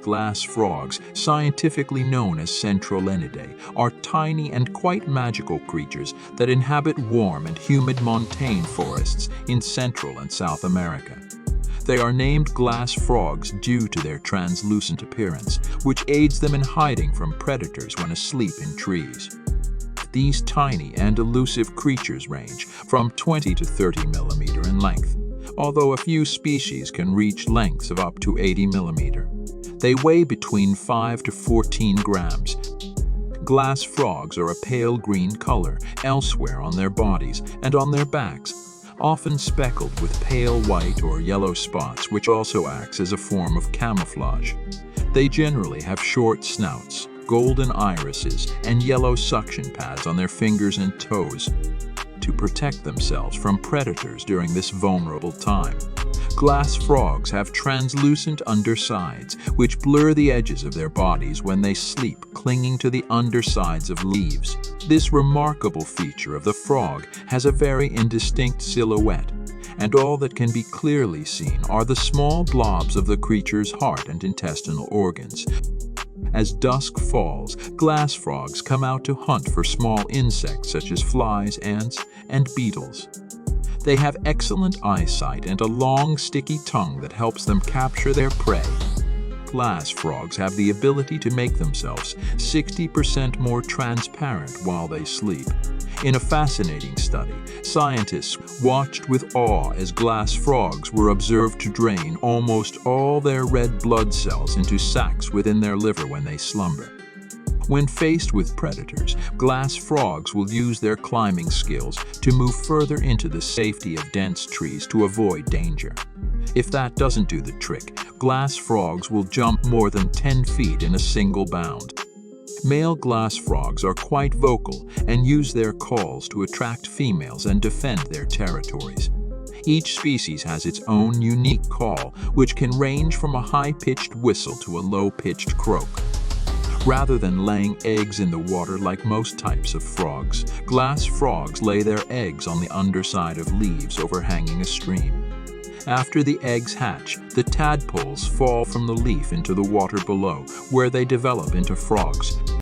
glass frogs, scientifically known as Centrolenidae, are tiny and quite magical creatures that inhabit warm and humid montane forests in Central and South America. They are named glass frogs due to their translucent appearance, which aids them in hiding from predators when asleep in trees. These tiny and elusive creatures range from 20 to 30 millimeter in length, although a few species can reach lengths of up to 80 millimeter. They weigh between 5 to 14 grams. Glass frogs are a pale green color elsewhere on their bodies and on their backs, often speckled with pale white or yellow spots, which also acts as a form of camouflage. They generally have short snouts, golden irises, and yellow suction pads on their fingers and toes to protect themselves from predators during this vulnerable time. Glass frogs have translucent undersides, which blur the edges of their bodies when they sleep, clinging to the undersides of leaves. This remarkable feature of the frog has a very indistinct silhouette, and all that can be clearly seen are the small blobs of the creature's heart and intestinal organs. As dusk falls, glass frogs come out to hunt for small insects such as flies, ants, and beetles. They have excellent eyesight and a long, sticky tongue that helps them capture their prey. Glass frogs have the ability to make themselves 60% more transparent while they sleep. In a fascinating study, scientists watched with awe as glass frogs were observed to drain almost all their red blood cells into sacs within their liver when they slumber. When faced with predators, glass frogs will use their climbing skills to move further into the safety of dense trees to avoid danger. If that doesn't do the trick, glass frogs will jump more than 10 feet in a single bound. Male glass frogs are quite vocal and use their calls to attract females and defend their territories. Each species has its own unique call, which can range from a high-pitched whistle to a low-pitched croak. Rather than laying eggs in the water like most types of frogs, glass frogs lay their eggs on the underside of leaves overhanging a stream. After the eggs hatch, the tadpoles fall from the leaf into the water below, where they develop into frogs.